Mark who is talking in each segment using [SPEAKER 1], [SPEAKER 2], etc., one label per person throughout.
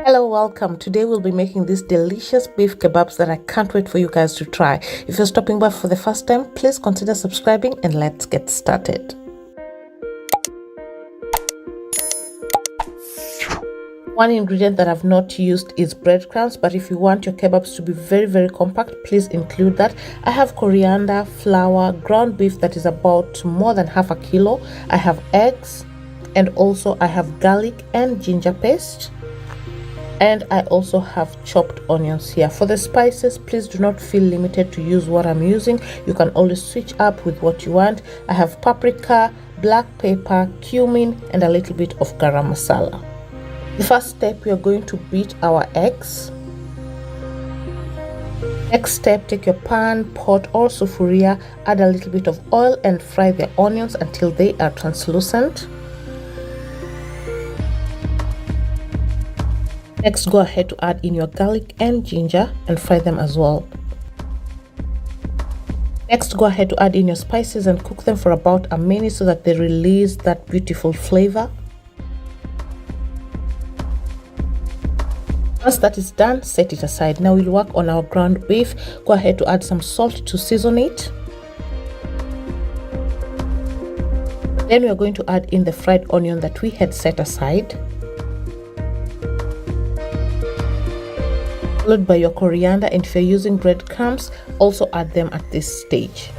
[SPEAKER 1] Hello, welcome. Today we'll be making these delicious beef kebabs that I can't wait for you guys to try. If you're stopping by for the first time, please consider subscribing and let's get started. One ingredient that I've not used is breadcrumbs, but if you want your kebabs to be very compact, please include that. I have coriander, flour, ground beef that is about more than half a kilo. I have eggs, and also I have garlic and ginger paste. And I also have chopped onions here. For the spices, please do not feel limited to use what I'm using. You can always switch up with what you want. I have paprika, black pepper, cumin, and a little bit of Gharam Masala. The first step, we are going to beat our eggs. Next step, take your pan, pot or sufuria, add a little bit of oil and fry the onions until they are translucent. Next, go ahead to add in your garlic and ginger and fry them as well. Next, go ahead to add in your spices and cook them for about a minute so that they release that beautiful flavor. Once that is done, set it aside. Now we'll work on our ground beef. Go ahead to add some salt to season it. Then we are going to add in the fried onion that we had set aside, followed by your coriander, and if you're using breadcrumbs, also add them at this stage.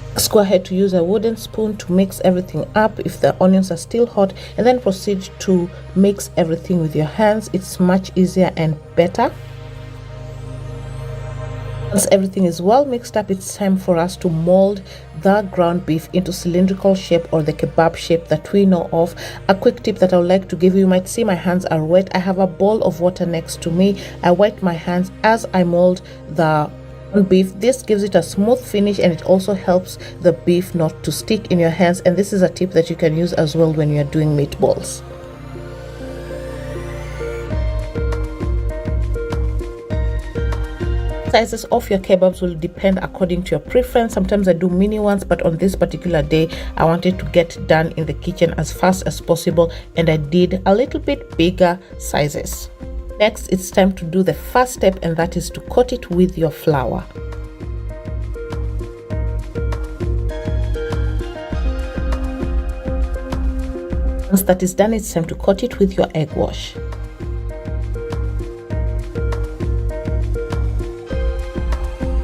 [SPEAKER 1] Let's go ahead to use a wooden spoon to mix everything up if the onions are still hot, and then proceed to mix everything with your hands. It's much easier and better. Once everything is well mixed up, it's time for us to mold the ground beef into cylindrical shape or the kebab shape that we know of. A quick tip that I would like to give you might see my hands are wet. I have a bowl of water next to me. I wet my hands as I mold the beef. This gives it a smooth finish and it also helps the beef not to stick in your hands, and this is a tip that you can use as well when you're doing meatballs. Sizes of your kebabs will depend according to your preference. Sometimes I do mini ones, but on this particular day I wanted to get done in the kitchen as fast as possible, and I did a little bit bigger sizes. Next, it's time to do the first step, and that is to coat it with your flour. Once that is done, it's time to coat it with your egg wash.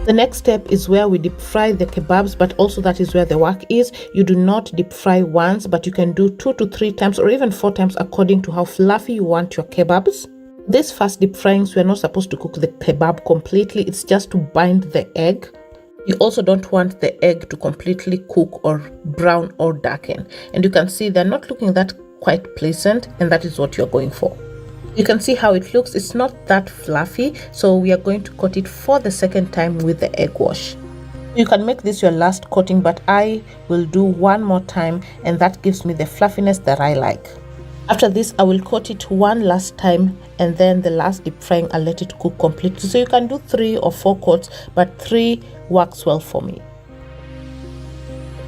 [SPEAKER 1] The next step is where we deep fry the kebabs, but also that is where the work is. You do not deep fry once, but you can do 2 to 3 times or even 4 times according to how fluffy you want your kebabs. This first deep frying, we are not supposed to cook the kebab completely. It's just to bind the egg. You also don't want the egg to completely cook or brown or darken. And you can see they're not looking that quite pleasant, and that is what you're going for. You can see how it looks. It's not that fluffy, so we are going to coat it for the second time with the egg wash. You can make this your last coating, but I will do one more time, and that gives me the fluffiness that I like. After this, I will coat it one last time, and then the last deep frying I'll let it cook completely. So you can do 3 or 4 coats, but 3 works well for me.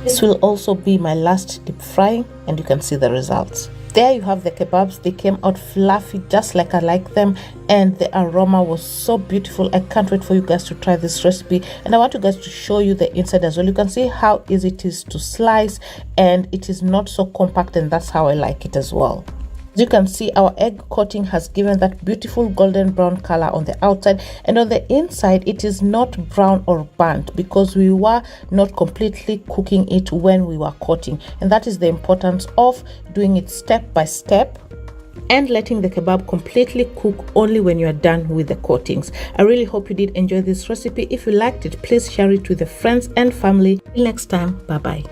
[SPEAKER 1] This will also be my last deep frying, and you can see the results. There you have the kebabs. They came out fluffy just like I like them, and the aroma was so beautiful. I can't wait for you guys to try this recipe, and I want you guys to show you the inside as well. You can see how easy it is to slice, and it is not so compact, and that's how I like it as well. As you can see, our egg coating has given that beautiful golden brown color on the outside, and on the inside it is not brown or burnt because we were not completely cooking it when we were coating, and that is the importance of doing it step by step and letting the kebab completely cook only when you are done with the coatings. I really hope you did enjoy this recipe. If you liked it, please share it with your friends and family. Till next time, bye bye.